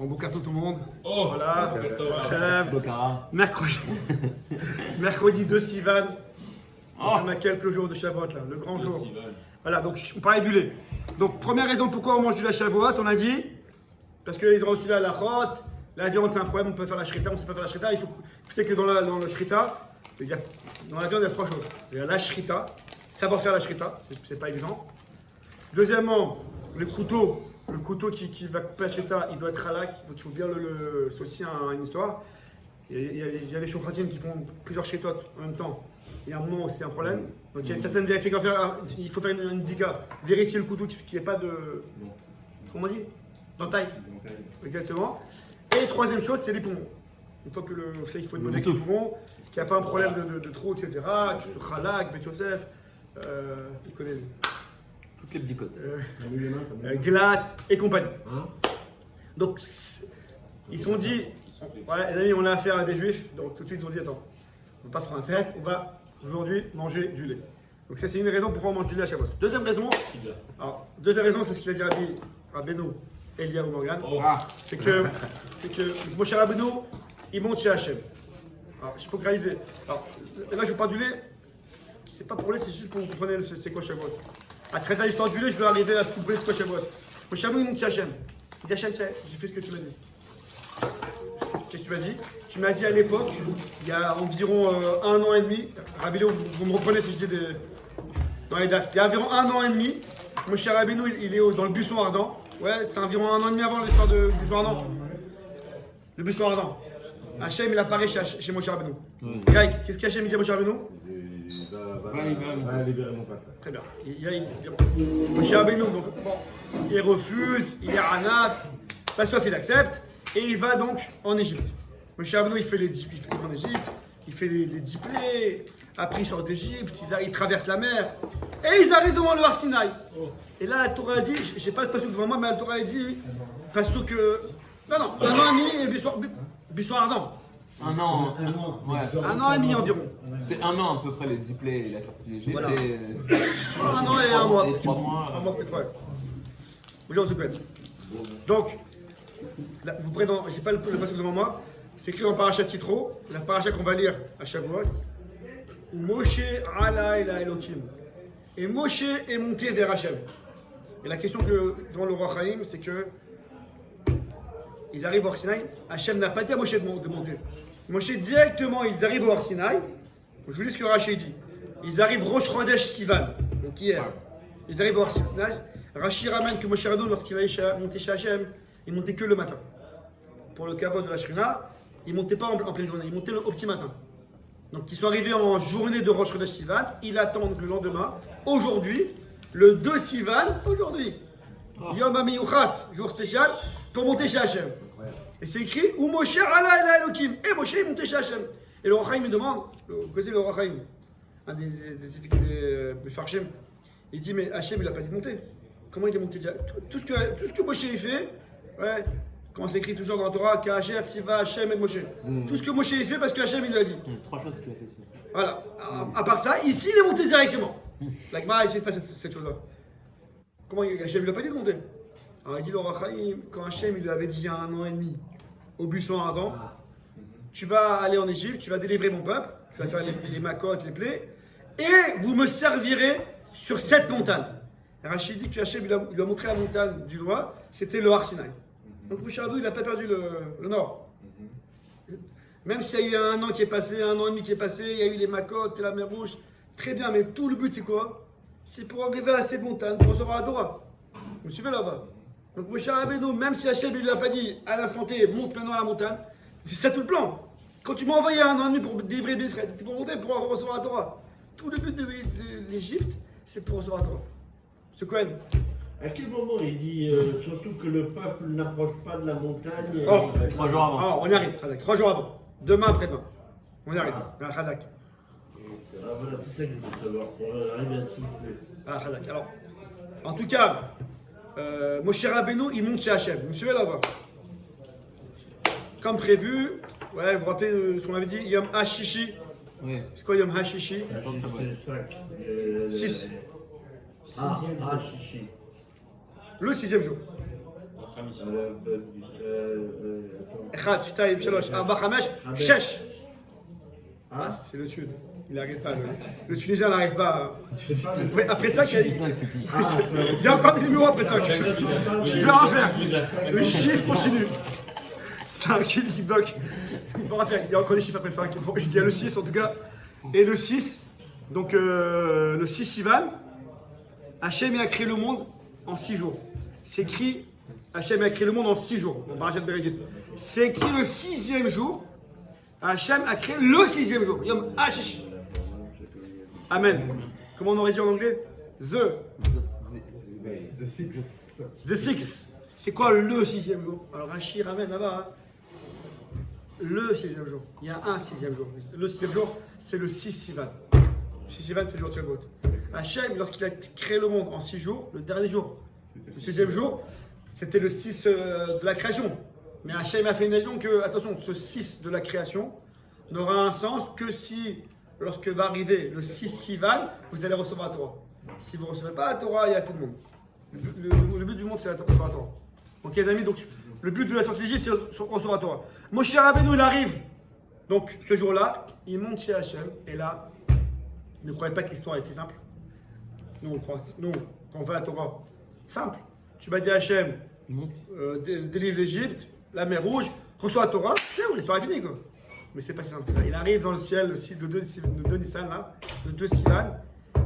Bon, beau carton tout le monde. Oh, Voilà. Hachem. Bocara. Mercredi. Mercredi 2 Sivan. Oh. On a quelques jours de Shavuot là, le grand jour. Sivan. Voilà, donc on parlait du lait. Donc première raison pourquoi on mange du lait à Shavuot, on a dit, parce qu'ils ont reçu la halachot, la viande c'est un problème, on peut faire la shrita, on ne sait pas faire la shrita. Il faut c'est que dans le shrita, dans la viande il y a trois choses. Il y a la shrita, savoir faire la shrita, c'est pas évident. Deuxièmement, le couteau qui va couper la shrita, il doit être halak, donc il faut bien c'est aussi une histoire. Il y a des chauffratines qui font plusieurs shritot en même temps. Il y a un moment où c'est un problème. Donc il y a une certaine vérification à faire. Il faut faire une dika. Vérifier le couteau qu'il n'y ait pas de. Comment on dit d'entaille. Exactement. Et troisième chose, c'est les poumons. Une fois que vous savez qu'il faut être bon avec les poumons, qu'il n'y a pas un problème de trou, etc. Khalak, Bet Yosef, il connaît. Toutes les petits côtes. Glatt et compagnie. Donc ils se sont dit. Ouais, les amis, on a affaire à des juifs, donc tout de suite ils ont dit attends, on va pas se prendre la tête, on va aujourd'hui manger du lait. Donc ça c'est une raison pourquoi on mange du lait à Shavuot. Deuxième raison, c'est ce qu'il a dit Rabbeinu Eliyahu Morgan, c'est que Moshe Rabbeinu, il monte chez Hachem. Alors il faut réaliser. Alors là je vous parle du lait, c'est pas pour lait, c'est juste pour que vous compreniez c'est quoi Shavuot. À travers l'histoire du lait, je vais arriver à se couper c'est quoi Shavuot. Moshe Rabbeinu il monte chez Hachem. Il dit Hachem, j'ai fait ce que tu m'as dit. Qu'est-ce que tu m'as dit? Tu m'as dit à l'époque, il y a environ 1 an et demi, Rabbeinu, vous me reprenez si je dis dans les dates, il y a environ 1 an et demi, Moshe Rabbeinu il est dans le buisson ardent. Ouais, c'est environ 1 an et demi avant l'histoire de buisson ardent. Le buisson ardent. Hachem il apparaît chez Moshe Rabbeinu. Greg, qu'est-ce qu'Hachem dit à Moshe Rabbeinu? Va libérer mon papa. Très bien. Moshe Rabbeinu, donc bon, il refuse, il est anat, pas sauf il accepte. Et il va donc en Égypte. Moshe Rabbeinu, il fait en Égypte, il fait les 10 plaies, après il sort d'Égypte, il traverse la mer, et ils arrivent devant le Har Sinaï. Et là, la Torah a dit, j'ai pas le passouk devant moi, mais la Torah a dit, passouk non, 1 an et demi et buisson ardent. 1 an. Ouais. 1 an et demi environ. C'était 1 an à peu près les 10 plaies, la sortie d'Égypte. Voilà. Et 1 an et 1 mois. Et 3 mois. 3 mois peut-être, ouais. Aujourd'hui, on se connaît. Donc, là, vous prenez, j'ai pas le passage devant moi, c'est écrit dans Parashat Yitro, la paracha qu'on va lire à Shavuot. Moshe ala ela Elokim. Et Moshe est monté vers Hachem. Et la question que dans le roi Chaim, c'est que ils arrivent au Har Sinaï, Hachem n'a pas dit à Moshe de monter. Moshe directement, ils arrivent au Har Sinaï. Je vous lis ce que Rashi dit. Ils arrivent Rosh Chodesh Sivan, donc hier. Ils arrivent au Har Sinaï. Rashi ramène que Moshe Rabbeinu, lorsqu'il allait monter chez Hachem, il montait que le matin. Pour le kavod de la Shrina, il montait pas en pleine journée, il montait au petit matin. Donc ils sont arrivés en journée de Rosh Chodesh Sivan, il attend le lendemain, aujourd'hui, le 2 Sivan, aujourd'hui. Yom HaMiyuchas, jour spécial, pour monter chez Hachem. Et c'est écrit, ou Moshe ala ela Elokim. Et Moshe est monté chez Hachem. Et le Roi Chaim me demande, vous connaissez le Roi Chaim, un des Farshim, il dit, mais Hachem il a pas dit de monter. Comment il est monté? Tout ce que Moshe a fait, ouais, quand c'est écrit toujours dans la Torah, Kacher, Siva, Hachem et Moshe. Tout ce que Moshe a fait parce que Hachem il lui a dit. Il y a 3 choses qu'il a fait. Voilà. À part ça, ici il est monté directement. La Gemara a essayé de faire cette chose-là. Comment Hachem il lui a pas dit de monter? Alors il dit le Roi Chaim, quand Hachem il lui avait dit il y a 1 an et demi, au buisson ardent, tu vas aller en Égypte, tu vas délivrer mon peuple, tu vas faire les macotes, les plaies, et vous me servirez sur cette montagne. Rachid dit que Hachem il lui a montré la montagne du doigt, c'était le Har Sinaï. Donc Moshe Rabbeinu il n'a pas perdu le nord. Même s'il y a eu 1 an qui est passé, 1 an et demi qui est passé, il y a eu les macotes, la mer Rouge, très bien, mais tout le but c'est quoi? C'est pour arriver à cette montagne, pour recevoir la Torah. Vous me suivez là-bas? Donc Moshe Rabbeinu, même si Hachem il lui a pas dit à l'instant T, monte maintenant à la montagne, c'est ça tout le plan. Quand tu m'as envoyé 1 an et demi pour délivrer l'Israël, c'était pour monter, pour recevoir la Torah. Tout le but de l'Égypte, c'est pour recevoir la Torah. Ce Cohen. À quel moment il dit surtout que le peuple n'approche pas de la montagne? 3 jours avant. Oh, on y arrive, Hadak. 3 jours avant. Demain, après-demain. On y arrive. Hadak. Voilà, c'est ça que je veux savoir. Pour arriver à s'il vous plaît. Hadak. Alors, en tout cas, Moshe Rabbeinu, il monte chez Hachem. Vous me suivez là-bas? Comme prévu, ouais, vous vous rappelez ce qu'on avait dit, Yom Hashishi. Oui. C'est quoi Yom Hashishi? C'est le 5. 6. Chichi. Le 6e jour. חמישה. אחד, שתיים, שלוש, ארבע, חמש, שש. Ah, c'est le Tunisien. Il n'arrive pas. Le Tunisien n'arrive pas. Après ça, il y a encore des numéros après ça. Je dois en faire. Les chiffres continuent. 5 qui bloque. Il pourra faire. Il y a encore des chiffres après 5. Il y a le 6 en tout cas. Et le 6. Donc le 6 Sivan. Hachem a créé le monde en 6 jours. C'est écrit. Hachem a créé le monde en 6 jours. Dans Parashat Bereshit. C'est écrit le 6e jour. Hachem a créé le 6e jour. Yom Hashish. Amen. Comment on aurait dit en anglais? The six. C'est quoi le 6e jour? Alors Rachid ramène là-bas. Hein. Le 6e jour. Il y a un 6e jour. Le 6e jour, c'est le 6 Sivan. 6 Sivan, c'est le jour de Shavuot. Hachem, lorsqu'il a créé le monde en 6 jours, le dernier jour, le 6e jour, c'était le 6 de la création. Mais Hachem a fait une alliance que, attention, ce 6 de la création n'aura un sens que si, lorsque va arriver le 6 Sivan, vous allez recevoir la Torah. Si vous ne recevez pas la Torah, il n'y a plus de monde. Le but du monde, c'est la Torah. Ok, les amis, donc le but de la sortie d'Égypte, c'est de recevoir la Torah. Moshe Rabbeinu, il arrive. Donc, ce jour-là, il monte chez Hachem. Et là, ne croyez pas que l'histoire est si simple. Nous, on croit. Nous, quand on va à la Torah, simple. Tu m'as dit à Hachem, délivre l'Égypte, la mer Rouge, reçois la Torah, c'est où l'histoire est finie, quoi. Mais c'est pas si simple que ça. Il arrive dans le ciel, le 2 Nissan, là, le 2 Sivan,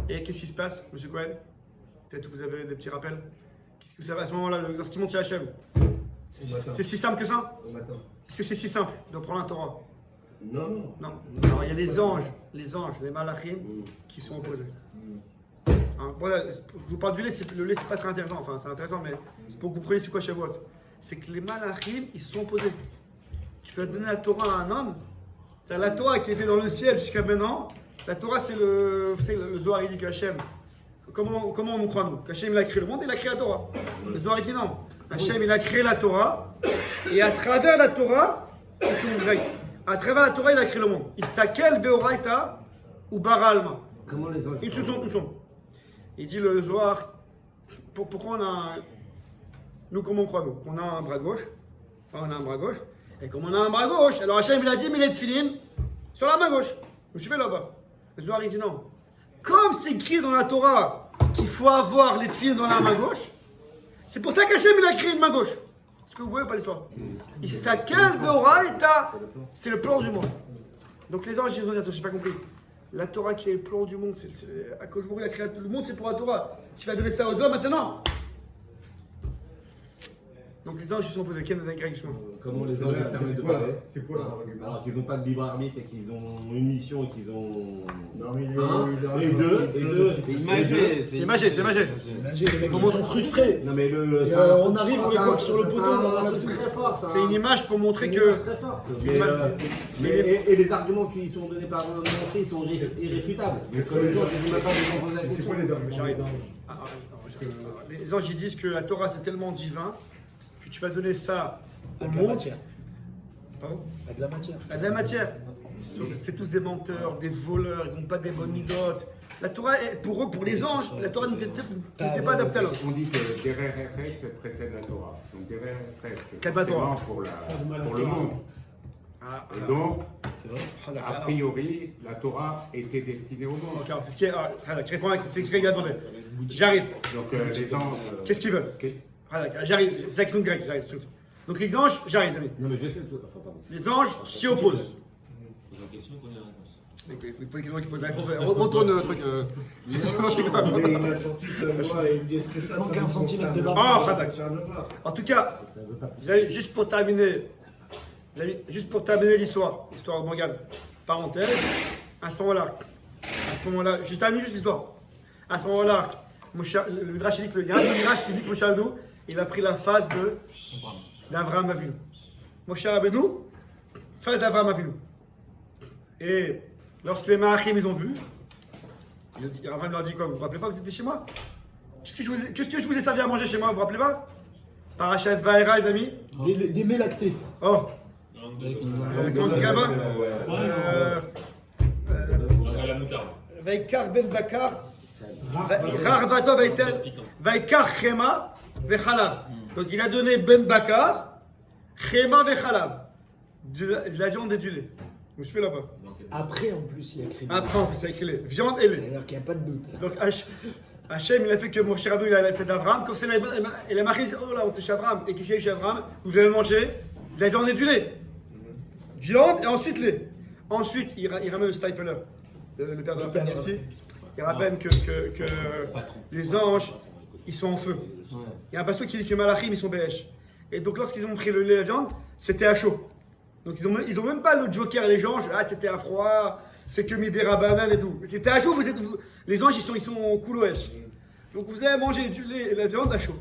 et qu'est-ce qui se passe, monsieur Cohen? Peut-être que vous avez des petits rappels. Qu'est-ce que vous savez à ce moment-là, lorsqu'il monte chez Hachem? C'est si simple que ça? Est-ce que c'est si simple de prendre la Torah? Non. Alors, il y a les anges, les malachim, qui sont opposés. Hein, voilà, je vous parle du lait, le lait c'est pas très intéressant, enfin c'est intéressant, mais c'est pour que vous compreniez c'est quoi Shavuot. C'est que les malachim, ils se sont opposés. Tu vas donner la Torah à un homme, c'est la Torah qui était dans le ciel jusqu'à maintenant. La Torah c'est vous savez, le Zohar il dit qu'Hachem, comment on nous croit nous? Qu'Hachem il a créé le monde et il a créé la Torah. Le Zohar il dit non. Hachem il a créé la Torah et à travers la Torah, à travers la Torah il a créé le monde. Istakel beoraita ou bara alma. Comment les anges? Une seconde. Il dit le Zohar, pourquoi on a nous comment on croit nous? Qu'on a un bras gauche, enfin on a un bras gauche, et comme on a un bras gauche, alors Hachem il a dit mais les tefilin sur la main gauche. Vous suivez là-bas? Le Zohar il dit non. Comme c'est écrit dans la Torah qu'il faut avoir les tefilin dans la main gauche, c'est pour ça qu'Hachem il a créé une main gauche. Est-ce que vous voyez pas l'histoire? Istakel beoraita, c'est le plan du monde. Donc les anges ils ont dit attends, j'ai pas compris. La Torah qui est le plan du monde, à cause de la création, le monde c'est pour la Torah. Tu vas donner ça aux hommes maintenant. Donc les anges ils sont posés. Quelle est la direction? Comment les anges permettent de parler? C'est quoi leur argument? Alors qu'ils n'ont pas de libre arbitre et qu'ils ont une mission et qu'ils ont. Non, mais Et deux. C'est imagé. C'est imagé. Les mecs ils sont frustrés. Non mais On arrive, on les coiffe sur le poteau. C'est très fort. C'est une image pour montrer que. Très fort. C'est une image. Et les arguments qui sont donnés par Montré, ils sont irréfutables. Mais comme les autres, ils ne pas de poser la C'est question. quoi les arguments J'arrive. des anges? Les anges ils disent que la Torah c'est tellement divin que tu vas donner ça au Avec la monde. matière. Pardon? Avec la matière. À de la matière. C'est tous des menteurs, des voleurs, ils n'ont pas des bonnes midotes. La Torah, pour eux, pour les anges, la Torah n'était pas adaptée à l'homme. On dit que Derer Eretz précède la Torah. Donc Derer Eretz, c'est Quelle Torah? forcément pour le monde. Et donc, a priori, la Torah était destinée au monde. Ok, alors c'est ce qui est. Je réponds avec c'est ce qu'il y a demandé. J'arrive. Donc les anges. Qu'est-ce qu'ils veulent? J'arrive. C'est la question grecque, j'arrive tout de suite. Donc les anges, j'arrive, les amis. Non mais je sais tout. Enfin, pardon. Les anges s'y opposent. Pose la question, connaît la réponse. Il faut des questions qui posent la réponse. Retourne le truc. Il a sorti la loi et il dit c'est ça. Manque un centimètre de barbe. Ah, Khazak. En tout cas, juste pour terminer l'histoire de Morgan, parenthèse, à ce moment-là, je termine juste l'histoire. À ce moment-là, le Midrash dit qu'il y a un Midrash qui dit que Moshe Rabbeinu, il a pris la phase d'Avraham Avinu. Moshe Rabbeinu, phase d'Avraham Avinu. Et lorsque les Malachim ils ont vu, Avraham leur a dit quoi? Vous vous rappelez pas, vous étiez chez moi? Qu'est-ce que je vous ai servi à manger chez moi? Vous vous rappelez pas? Parashat Vaera, les amis. Des mets lactés. Oh, comment c'est là-bas? La moutarde. Vaikar ben Bakar, Rar Vato Vaikar Chema, vechalav. Donc il a donné ben bakar, chema vechalav. De la viande et du lait. Vous me suivez là-bas? Après, en plus, il y a écrit. Après, on fait ça écrit lait. Viande et lait. C'est-à-dire qu'il n'y a pas de doute. Donc Hachem, il a fait que mon cher Rabbeinu, il a la tête d'Abraham. Comme c'est et la marque dit, oh là, on est chez Abraham. Et qu'est-ce qu'il y a chez Abraham? Vous allez manger de la viande et du lait. Viande et ensuite lait. Ensuite, il ramène le Stipler, le père de la Kanievski. Il rappelle que les anges, ils sont en feu. Il y a un pasteur qui dit que Malachim, ils sont BH. Et donc, lorsqu'ils ont pris le lait et la viande, c'était à chaud. Donc, ils ont même pas le joker et les anges. Ah, c'était à froid, c'est que Midera banane et tout. C'était à chaud, les anges, ils sont couloèches. Donc, vous allez manger du lait et la viande à chaud.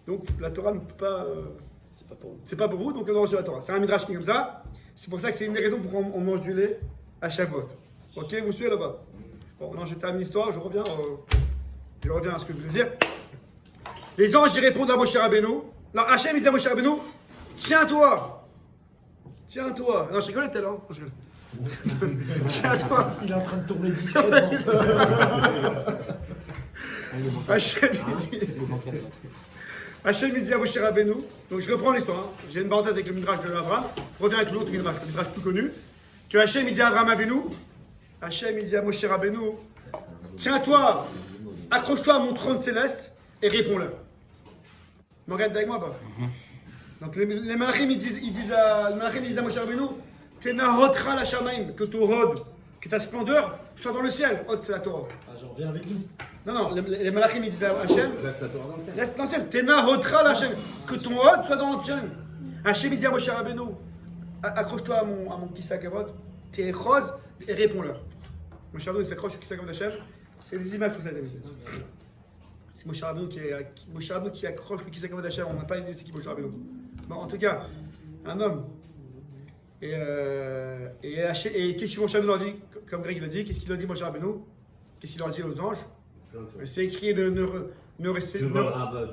Donc, la Torah ne peut pas. C'est pas pour vous. C'est pas pour vous, donc on doit manger la Torah. C'est un midrash qui est comme ça. C'est pour ça que c'est une des raisons pour on mange du lait à Shavuot. Ok, vous suivez là-bas. Bon, non, je termine l'histoire, je reviens à ce que je voulais dire. Les anges, ils répondent à Moshe Rabbeinu. Non, Hachem, il dit à Moshe Rabbeinu, tiens-toi. Tiens-toi. Non, je rigole tout à l'heure. Tiens-toi. Il est en train de tourner discrètement. Hachem, il dit à Moshe Rabbeinu, donc je reprends l'histoire, hein. J'ai une parenthèse avec le midrash de Abraham, je reviens avec l'autre midrash, le midrash plus connu, que Hachem, il dit à Abraham Avinu, Hachem, il dit à Moshe Rabbeinu, tiens-toi, accroche-toi à mon trône céleste et réponds-le. Vous regardez avec moi pas? Donc les malachim, ils disent à Moshe Rabbeinu, Tenahotra la shamaim, que ton rod, que ta splendeur soit dans le ciel. Hod, c'est la Torah. Ah, j'en reviens avec nous. Non, les malachim, ils disent à Hachem, Laisse la Torah dans le ciel. laisse dans le ciel. Tenahotra la shamaim, que ton rod soit dans le ciel. Hachem, il dit à Moshe Rabbeinu, accroche-toi à mon kissa kavod, t'es rose, et réponds-leur. Moshe Rabbeinu s'accroche au kissa kavod d'Hachem. C'est des images que vous avez vues. C'est Moshe Rabbeinu qui accroche le kissa kavod d'Hachem. On n'a pas idée c'est qui Moshe Rabbeinu. Bon, en tout cas, un homme. Et qu'est-ce que Moshe Rabbeinu leur dit? Comme Greg l'a dit, qu'est-ce qu'il leur dit Moshe Rabbeinu? Qu'est-ce qu'il leur dit aux anges? C'est écrit tu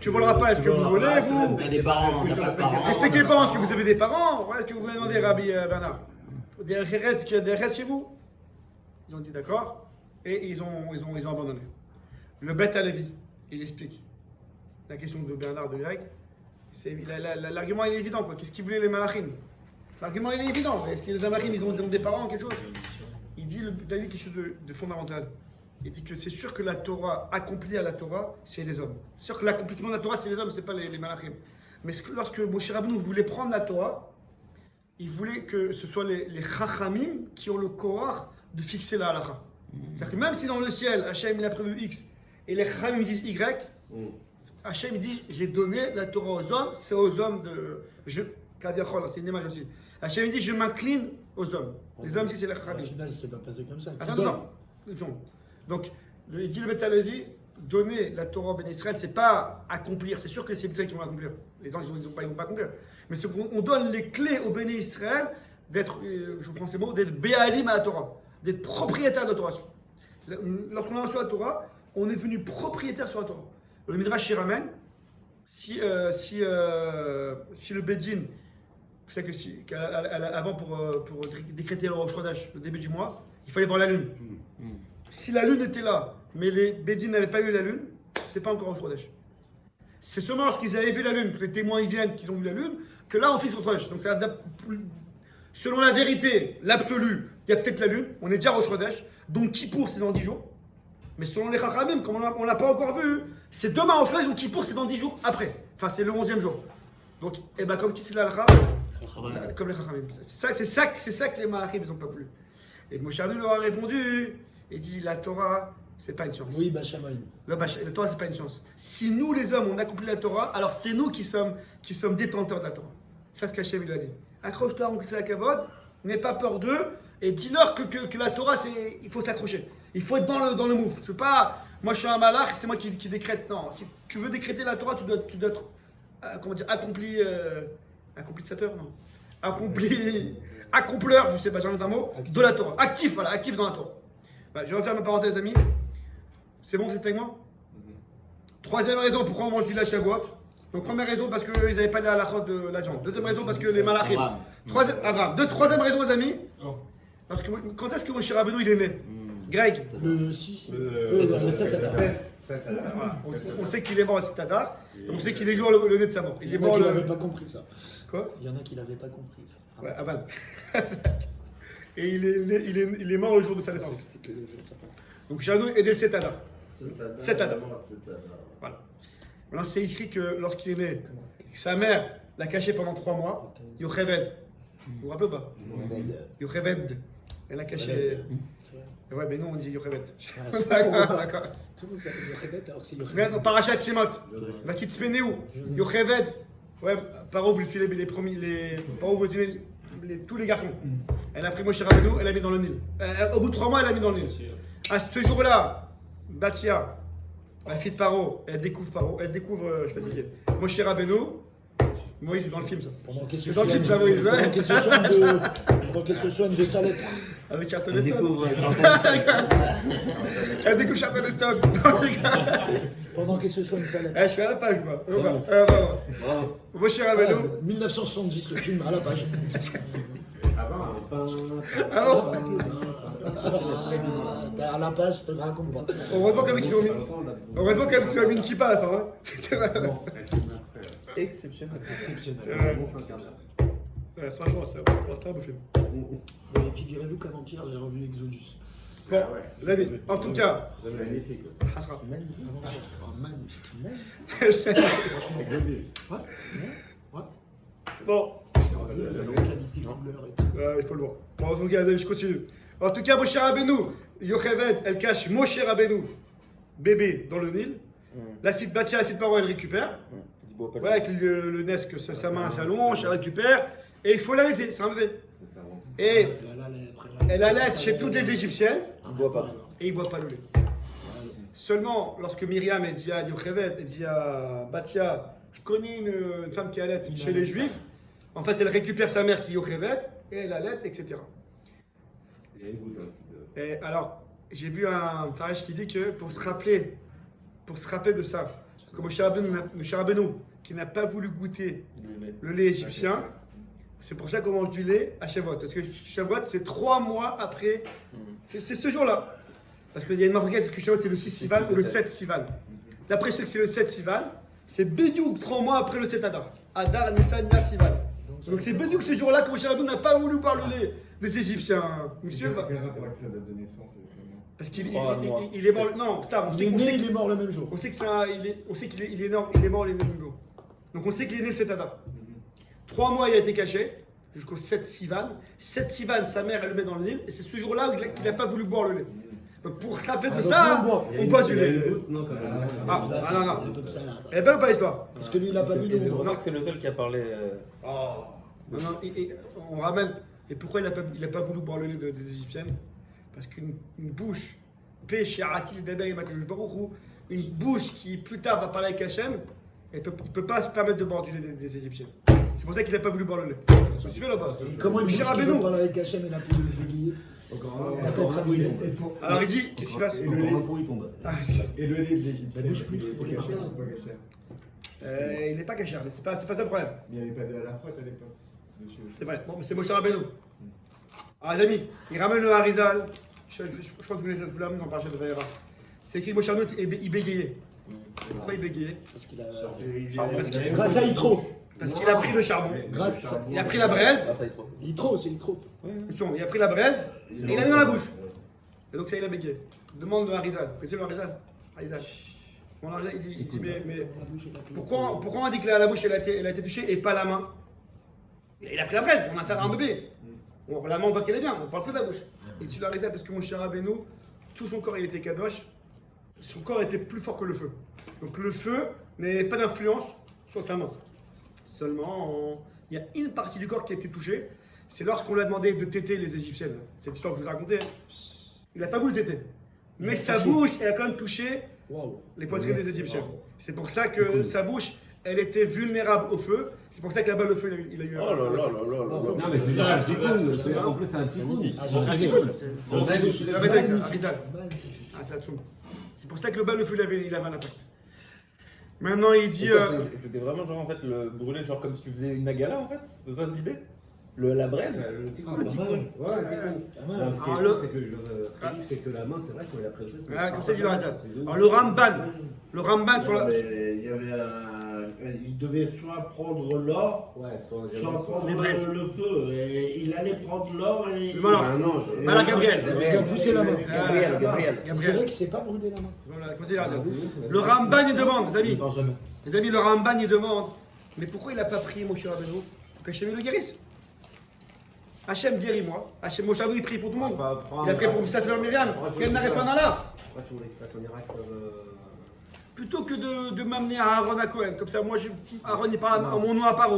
voleras pas. Est-ce que vous volez, vous? T'as des parents, t'as pas de parents. Respectez les parents. Est-ce que vous avez des parents? Est-ce que vous venez demander, Rabbi Bernard? Des restes chez vous? Ils ont dit d'accord. Et ils ont abandonné. Le Beth Alevi, il explique la question de Bernard de Greg. L'argument il est évident, quoi. Qu'est-ce qu'ils voulaient les malachim? L'argument il est évident. Est-ce que les malachim ils ont des parents, quelque chose? Il dit quelque chose de fondamental. Il dit que c'est sûr que la Torah, accomplie à la Torah, c'est les hommes. C'est sûr que l'accomplissement de la Torah, c'est les hommes, c'est pas les malachim. Mais lorsque Moshe Rabbeinu voulait prendre la Torah, il voulait que ce soit les chachamim qui ont le courage de fixer la halakha. C'est-à-dire que même si dans le ciel, Hachem il a prévu X et les chachamim disent Y, Hachem dit j'ai donné la Torah aux hommes, c'est aux hommes de. C'est une image aussi. Hachem dit je m'incline aux hommes. Les hommes, c'est les Au chachamim. final, c'est pas passé comme ça. Attends. Donc, il dit le Beth Alevi, donner la Torah au Béné Israël, c'est pas accomplir. C'est sûr que c'est Israël qui vont accomplir. Les anges, ils vont pas accomplir. Mais c'est qu'on donne les clés au Béné Israël d'être, je vous prends ces mots, d'être Béalim à la Torah, d'être propriétaire de la Torah. Lorsqu'on a reçu la Torah, on est devenu propriétaire sur la Torah. Le Midrash il ramène, si le Bedin, vous savez avant pour décréter le Rosh Chodesh, le début du mois, il fallait voir la lune. Si la lune était là, mais les Bedin n'avaient pas eu la lune, c'est pas encore Rosh Chodesh. C'est seulement lorsqu'ils avaient vu la lune, que les témoins y viennent, qu'ils ont vu la lune, que là on fait Rosh Chodesh. Donc selon la vérité, l'absolu, il y a peut-être la lune, on est déjà Rosh Chodesh, donc Kippour c'est dans 10 jours. Mais selon les Chachamim, comme on l'a pas encore vu, c'est demain Rosh Chodesh, donc Kippour c'est dans 10 jours après. Enfin c'est le 11e jour. Donc, comme qui c'est l'alakha, comme les Chachamim. C'est ça que les Malachim ils ont pas voulu. Et Moshe Rabbeinu leur a répondu, il dit la Torah, c'est pas une science. Oui, Bachamaï. La Torah, c'est pas une science. Si nous, les hommes, on accomplit la Torah, alors c'est nous qui sommes détenteurs de la Torah. Ça, c'est ce qu'Hachem lui a dit. Accroche-toi à mon Kissa Kavod, n'aie pas peur d'eux, et dis-leur que la Torah, il faut s'accrocher. Il faut être dans le move. Je veux pas, moi je suis un malach, c'est moi qui décrète. Non, si tu veux décréter la Torah, tu dois être, accomplissateur, non. Accompleur, je sais pas, j'ai un mot, de la Torah. Actif dans la Torah. Bah, je vais refaire ma parenthèse, amis. C'est bon, c'est avec moi? Troisième raison pourquoi on mange du lait Shavuot. Donc, première raison parce qu'ils n'avaient pas la halakha de la viande. Deuxième raison parce que les malachim. Troisième raison, les amis. Parce que, quand est-ce que Moshe Rabbeinu il est né? Greg, Le 6. Le 7 à voilà, on sait qu'il est mort à cet Adar, et on sait qu'il est jour le nez de sa mort. Il Il est y en a mort qui le. n'avaient pas compris ça. Quoi? Il y en a qui n'avaient pas compris ça. Ah, Ouais, Aban. Et il est mort le jour de sa je pensais naissance. que c'était que le jour de sa part. Donc Shanou est dès le 7 Adar. C'est Adam. Voilà. Maintenant, c'est écrit que lorsqu'il est né, sa mère l'a caché pendant 3 mois. Yocheved. Vous vous rappelez ou pas? Yocheved. Elle l'a caché. C'est vrai. Ouais, mais nous on dit Yocheved. Ah, je sais pas D'accord, pourquoi. d'accord. Tout le monde s'appelle Yocheved alors que c'est Yocheved. Regarde, Parachat Shemot. Vatitspénéou. Yocheved. Ouais, Paro voulait tuer les premiers. Paro voulait tuer tous les garçons. Elle a pris Moshe Rabbeinu, elle l'a mis dans le Nil. Au bout de 3 mois, elle l'a mis dans le Nil. À ce jour-là, Batia, la fille de Paro, elle découvre, je suis fatigué, Moshe Rabbeinu. Moïse, c'est dans le film ça. Pendant qu'elle se C'est dans le film ça, soigne Moïse. pendant qu'elle se soigne de sa lettre. Avec Charlton Elle Heston. découvre Elle découvre Charlton Heston. Pendant qu'elle se soigne de sa lettre. Je suis à la page, moi. Bravo. Moshe Ah, Rabbeinu. 1970, le film à la page. Ah non. À la page, je te raconte pas. Heureusement qu'avec lui, heureusement qu'avec lui, il a mis une kippa à la fin. Hein. C'est vrai. Exceptionnel. Exceptionnel. Ouais, franchement, c'est un beau film. Mais figurez-vous qu'avant-hier, j'ai revu Exodus. Bon, les amis, en tout cas, C'est magnifique. Hasra. Avant-hier. Oh, magnifique. Ouais. Ouais. Bon, La qualité, couleur et tout. il faut le voir. Bon, regardez, je continue. En tout cas, Moshe Rabbeinu, Yocheved, elle cache Moshe Rabbeinu, bébé, dans le Nil. La fille de Batia, la fille de Paro, elle récupère. Ouais, avec le nez, que sa main s'allonge, elle récupère. Et il faut l'allaiter, c'est un bébé. Et elle allait chez toutes les Égyptiennes. Il boit pas. Et il ne boit pas le lait. Seulement, lorsque Myriam elle dit à Yocheved, elle dit à Batia, je connais une femme qui allait chez les Juifs. En fait, elle récupère sa mère qui est Yocheved, et elle allait, etc. Et alors, j'ai vu un Farash qui dit que pour se rappeler de ça, que Moshe Rabbeinu, qui n'a pas voulu goûter le lait égyptien, c'est pour ça qu'on mange du lait à Shavuot. Parce que Shavuot, c'est 3 mois après. C'est ce jour-là. Parce qu'il y a une marquette que Shavuot, c'est le 6 Sivan ou le 7 Sivan. D'après ceux que c'est le 7 Sivan, c'est Bidiouk 3 mois après le 7 Adar. Adar, Nissan, Nar, Sivan. Donc c'est Bidiouk ce jour-là que Moshe Rabbeinu n'a pas voulu boire le lait des Égyptiens. Monsieur, Quel rapport avec sa date de naissance parce qu'il est mort. Non, Star, on Il sait est qu'on né, sait il est mort le même jour. on sait que c'est on sait qu'il est, il est mort le même jour. Donc on sait qu'il est né le 7 Adar. 3 mois il a été caché jusqu'au 7 Sivan. 7 Sivan, sa mère elle le met dans le Nil et c'est ce jour-là où il n'a pas voulu boire le lait. Donc pour se rappeler de donc ça, on on boit du lait. Non, quand même. Ah non. Il y a un peu de ça, là. Elle est belle ou pas l'histoire? Parce que lui, il a pas vu Et c'est le pour ça que c'est le seul qui a parlé. Oh. Non, on ramène. Et pourquoi il n'a pas voulu boire le lait des Égyptiennes? Parce qu'une bouche, une bouche qui plus tard va parler avec Hachem, il ne peut pas se permettre de boire du lait des Égyptiens. C'est pour ça qu'il n'a pas voulu boire le lait. Vous suivez là-bas? Et comment une bouche qui Rabbeinu. veut parler avec Hachem, il a pu le bégayer. Il a pas être habillé. Alors il dit, qu'est-ce qui se passe? Et le lait, Et le lait de l'Égyptienne, La bouche plus il pour était les caché marins. ou pas caché? Il n'est pas caché, mais c'est pas ça le problème. Il n'y avait pas de la faute à l'époque. Monsieur. C'est vrai, bon, mais c'est Moshe Rabbeinu. Alors les amis, il ramène le Harizal. Je crois que je vous l'ai amené dans le parachat de Vayera. C'est écrit Moshe Rabbeinu, il bégayait. Pourquoi il bégayait? Parce qu'il a. Parce qu'il- Grâce à Yitro. Parce qu'il a pris le charbon. Grâce à Il a pris la braise. Ah, ça y est trop. Yitro, c'est Yitro. Attention, il a pris la braise et il l'a mis dans la bouche. Et donc ça, il a bégayé. Demande de Harizal. Vous connaissez le Harizal? Harizal. Mon Harizal, il dit, mais pourquoi on dit que la bouche elle a été touchée et pas la main? Il a pris la braise, on a affaire à un bébé. Bon, la main, on voit qu'elle est bien, on parle que de la bouche. Et tu l'as Harizal parce que mon cher Rabbeinu, tout son corps il était kadosh, son corps était plus fort que le feu. Donc le feu n'avait pas d'influence sur sa main. Seulement, il y a une partie du corps qui a été touchée, c'est lorsqu'on lui a demandé de téter les Égyptiennes. Cette histoire que je vous ai racontée, il n'a pas voulu téter. Mais sa bouche, elle a quand même touché Waouh. les poitrines des Égyptiens. C'est pour ça que sa bouche, elle était vulnérable au feu. C'est pour ça que là-bas, le feu, il a eu. Oh là là là là là. Non, mais c'est ça, un petit coup. En plus, c'est un petit coup. Ah, C'est un petit coup. magnifique. C'est un Harizal. Ah, c'est Hatsoum. C'est pour ça que le bas, le feu, il avait un impact. Maintenant, il dit. C'était vraiment genre en fait le brûler genre comme si tu faisais une agala en fait. C'est ça l'idée? La braise Le tikkun. Ah, tikkun. Ouais, le tikkun. Ah, Non, ce qui est Alors, fou, c'est que c'est que la main, c'est vrai qu'on l'a pris. Comme ça, dit le Hazan. Alors le Ramban sur la. Il y avait il devait soit prendre l'or, Ouais, soit prendre Les braises. le feu. Et il allait prendre l'or et. Le malin. un ange. Malin Gabriel. Il a poussé la main. Gabriel. C'est Gabriel. vrai qu'il s'est pas brûlé la main. Voilà, comme ça, dit le Hazan. Le Ramban il demande, les amis. Non, jamais. Les amis, le Ramban il demande. Mais pourquoi il n'a pas prié Moshe Rabbeinu pour qu'Hachem le guérisse? Hachem guéris-moi. Hachem Moshe Rabbeinu il prie pour tout le monde. Il a prié pour Moussafel Myriam. Quel n'arrive pas là? Pourquoi tu voulais qu'il fasse un miracle Plutôt que de m'amener à Aaron à Cohen, comme ça, moi, Aaron, il parle en mon nom à part.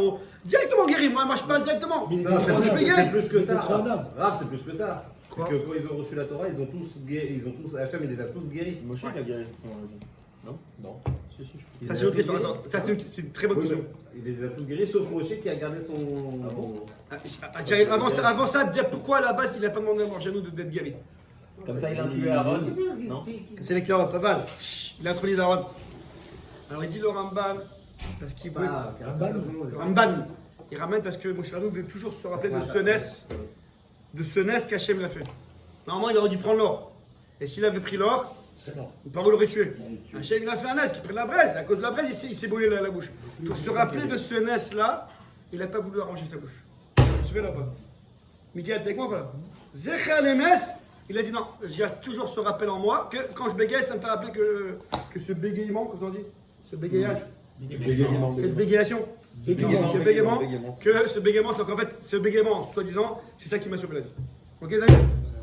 Directement guéris-moi, moi je parle directement. Mais il Non, était Ça trop touche nave. mes c'est gains. plus que Il ça. était trop nave. Grave, c'est plus que ça. C'est Quoi que quand ils ont reçu la Torah, ils ont tous guéri, Hachem, il les a tous guéris. Moshe, il a guéri ce moment-là. Non. Non. Si, si, je Ça, c'est une autre question. Attends, ça, c'est une très bonne Oui, question. mais il les a tous guéris, sauf Moshe qui a gardé son. Avant ça, déjà, pourquoi à la base, il n'a pas demandé à Morjanou d'être guéri? Comme ça, il a inclus Aaron. Non. C'est les cœurs, pas mal. Il introduit Aaron. Alors, il dit le Ramban, parce qu'il veut. Le Ramban, il ramène parce que Moshe Rabbeinu veut toujours se rappeler de ce nes qu'Hachem l'a fait. Normalement, il aurait dû prendre l'or. Et s'il avait pris l'or, C'est mort. le parole l'aurait tué. Hachem, il a fait un nes qui prend de la braise. À cause de la braise, il s'est brûlé la bouche. Pour se rappeler de ce nes-là, il n'a pas voulu arranger sa bouche. Tu fais là-bas. Miguel, t'es avec moi ou pas? Zecha les nes, il a dit non, j'ai toujours ce rappel en moi que quand je bégaye, ça me fait rappeler que ce bégayement, comme on dit, ce bégayage, cette bégayation, Bégaiement. que ce bégaiement, c'est qu'en fait, ce bégaiement, soi-disant, c'est ça qui m'a sauvé la vie. Ok, les amis?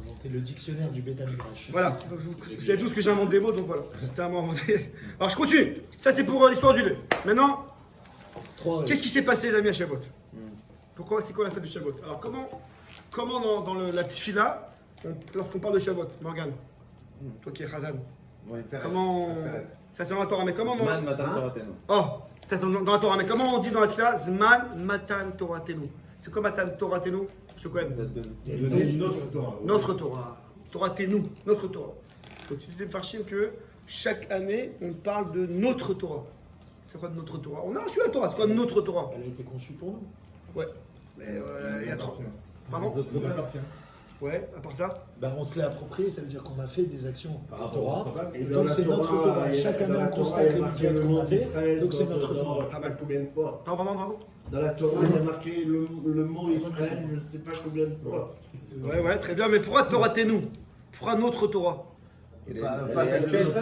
Inventé le dictionnaire du Beth Midrash. Voilà, vous savez tous que j'invente des mots, donc voilà, c'était à moi inventé. Alors je continue, ça c'est pour l'histoire du lait. Maintenant, qu'est-ce qui s'est passé, les amis, à Shavuot? Pourquoi, c'est quoi la fête de Shavuot? Alors comment dans la tfila, lorsqu'on parle de Shavuot, Morgane, toi qui es Chazan, comment, ça c'est dans la Torah, mais comment Zman Matan Toratenu. Oh, ça c'est dans la Torah, mais comment on dit dans la tfila, Zman Matan Toratenu? C'est quoi Matan Toratenu? Ce Cohen. Donner notre Torah. Notre Torah. Torah Tenu, notre Torah. Donc c'est des farshim que chaque année, on parle de notre Torah. C'est quoi notre Torah? On a reçu la Torah, c'est quoi notre Torah? Elle a été conçue pour nous. Ouais. Mais il y a trop. Pardon? Ça nous appartient. Ouais, à part ça? Ben, on se l'est approprié, ça veut dire qu'on a fait des actions par rapport rapport au à Torah. Et Et dans donc la c'est notre Torah. Et chaque année, on constate les mitzvot qu'on a fait. Donc c'est notre Torah. Je sais pas combien de fois. Pardon. Dans la Torah, il y a marqué le mot Israël, je ne sais pas combien de fois. Ouais, très bien, mais pourquoi Torah Tenu? Pourquoi notre Torah? Pas actuelle.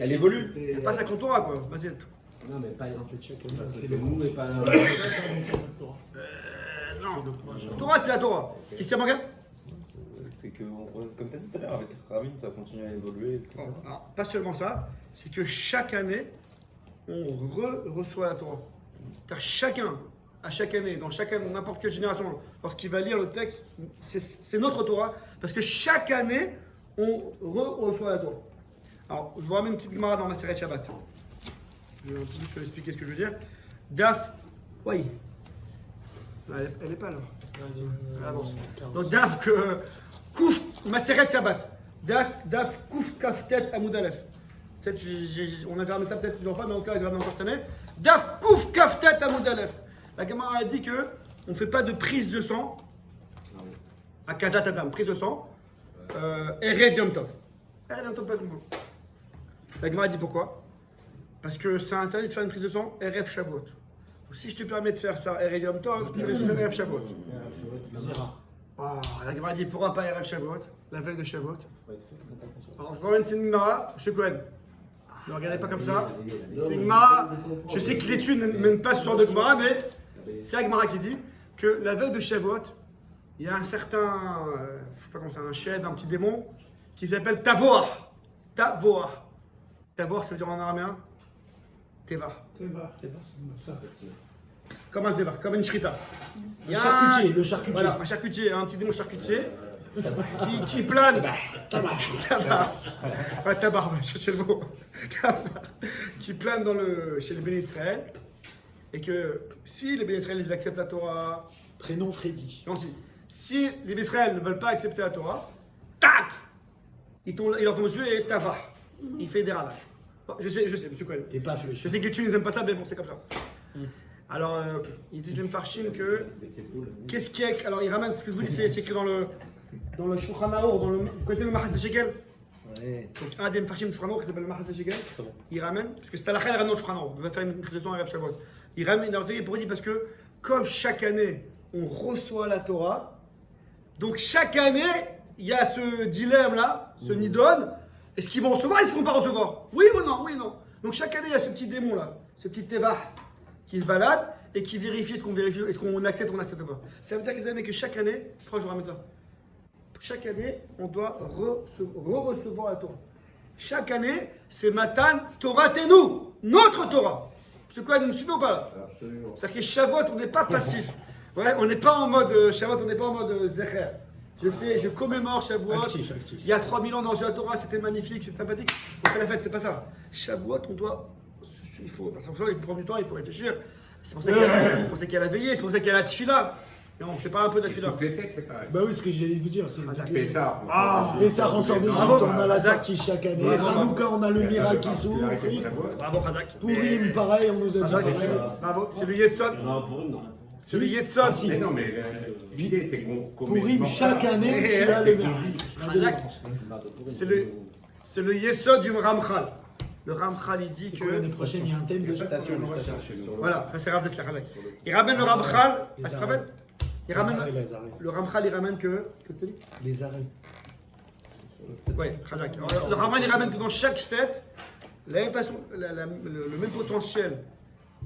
Elle évolue. Il n'y a pas 50 Torah, quoi. Vas-y. Non, mais pas En fait, chaque année, parce on que fait c'est des nous et pas. Non. Torah, c'est la Torah. Qu'est-ce qu'il y a, Morgane? C'est que, comme tu as dit tout à l'heure, avec Ravine, ça continue à évoluer, etc. Alors, pas seulement ça, c'est que chaque année, on reçoit la Torah. C'est-à-dire à chaque année, dans chaque année, n'importe quelle génération, lorsqu'il va lire le texte, c'est notre Torah, parce que chaque année, on reçoit la Torah. Alors, je vous ramène une petite gemara dans ma série de Shabbat. Je vais un petit peu expliquer ce que je veux dire. Daf, oui. Elle est pas là. Elle avance. Donc Daf que Kouf, ma série de Shabbat. Daf Kouf Kaftet Amoud Aleph. Peut-être, on a déjà ramené ça peut-être plusieurs fois, mais en tout cas, ils ramené encore cette année. Daf Kouf Kaftet Amoud Aleph. La Gemara a dit que on ne fait pas de prise de sang à Kazat Adam, prise de sang. Erev Yom Tov. Erev Yom Tov, pas comme vous. La Gemara a dit pourquoi? Parce que ça interdit de faire une prise de sang Erev Shavuot. Donc, si je te permets de faire ça Erev Yom Tov, tu risques de faire Erev Shavuot. Oh, la Gemara dit pourquoi pas Erev Shavuot, la veille de Shavuot. Alors je ramène cette Gemara, M. Cohen. Ne regardez pas comme ça. C'est une Gemara, je sais que l'étude ne mène pas ce genre de Gemara, mais c'est la Gemara qui dit que la veille de Shavuot, il y a un certain, je sais pas comment c'est, un shed, un petit démon, qui s'appelle Tavoah. Tavoah. Tavoah, ça veut dire en araméen Teva. Comme un zévar, comme une shrita. Il y a Le charcutier. Voilà, un charcutier, un petit démon charcutier qui plane. Tabar. Ouais, tabar, ouais, cherchez le mot. Tabar. Qui plane chez les bénis Israël. Et que si les bénis Israël ils acceptent la Torah, Prénom Freddy. si les bénis Israël ne veulent pas accepter la Torah, tac, il leur tombe dessus et tavar. Il fait des ravages. Bon, je sais, monsieur Cohen. Et paf, le Je chien. sais que les Tunis n'aiment pas ça, mais bon, c'est comme ça. Alors, ils disent les Mfarshim que. Qu'est-ce qui est. Alors, ils ramènent, ce que je vous dis, c'est écrit dans le Shulchan Arour, vous connaissez le Mahas de Shekel? Ouais. Donc, un des Mfarshim Shulchan Arour qui s'appelle le Mahas de Shekel, il ramène, parce que c'est à la fin, il ramène dans le Shulchan Arour, on va faire une présentation à Rav Shavuot. Il ramène dans le pour dire parce que, comme chaque année, on reçoit la Torah, donc chaque année, il y a ce dilemme-là, ce nidon, est-ce qu'ils vont recevoir, est-ce qu'ils vont pas recevoir? Oui ou non? Oui ou non? Donc chaque année, il y a ce petit démon-là, ce petit tevah qui se balade et qui vérifie ce qu'on vérifie, est-ce qu'on accepte ou on n'accepte pas. Ça veut dire, les amis, que chaque année, pourquoi je vous ramène ça? Chaque année, on doit recevoir la Torah. Chaque année, c'est Matan Torah Tenu, notre Torah. C'est quoi, vous me suivez ou pas là? Absolument. C'est-à-dire que Shavuot, on n'est pas passif. Ouais, on n'est pas en mode Shavuot, on n'est pas en mode Zecher. Je commémore Shavuot. Actif. Il y a 3000 ans dans la Torah, c'était magnifique, c'était sympathique. On fait la fête, c'est pas ça. Shavuot, on doit. Il faut prendre du temps, il faut réfléchir. C'est pour ça qu'il y a la veillée, c'est pour ça qu'il y a la tefila. Et on fait pas un peu de la tefila. Toutes les fêtes, c'est pareil. Bah oui, ce que j'allais vous dire, c'est Pessah. et ça ressort d'Égypte, Bravo. on a la sortie chaque année. Hanouka, on a le miracle qui s'ouvre. Bravo, Hadak. Pourim, pareil, on nous a dit Hadak, pareil. bravo, c'est le Yesod. Non, pour une, non. C'est le Yesod. Mais non, mais l'idée, c'est qu'on Pourim, chaque année, tu as le miracle. Hadak, c'est le Yesod du Ramchal. Le Ramchal, il dit C'est que. quoi l'année prochaine, il y a un thème de Station. Voilà, ça c'est Rav Dessler, Hadak. Il ramène le Ramchal. Ah, tu te rappelles? Il ramène. Les arrêts. Le Ramchal, il ramène que. Qu'est-ce que tu dis? Les arrêts. Oui, Hadak. Le Ramchal, il ramène que dans chaque fête, la même façon, le même potentiel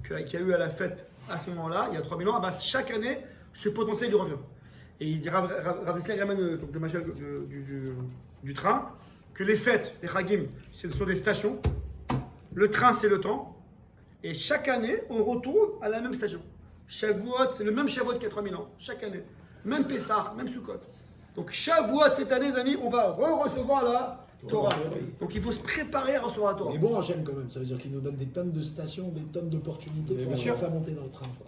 qu'il y a eu à la fête à ce moment-là, il y a 3000 ans, ah bah, chaque année, ce potentiel il revient. Et il dit, Rav Dessler ramène donc, le machal du train, que les fêtes, les Chagim, ce sont des stations, le train c'est le temps, et chaque année, on retourne à la même station. Shavuot, c'est le même Shavuot qu'il y a 3000 ans, chaque année. Même Pessah, même Sukkot. Donc Shavuot, cette année, les amis, on va recevoir la Torah. Donc il faut se préparer à recevoir la Torah. Mais bon, Hachem quand même, ça veut dire qu'il nous donne des tonnes de stations, des tonnes d'opportunités pour nous faire monter dans le train. Quoi.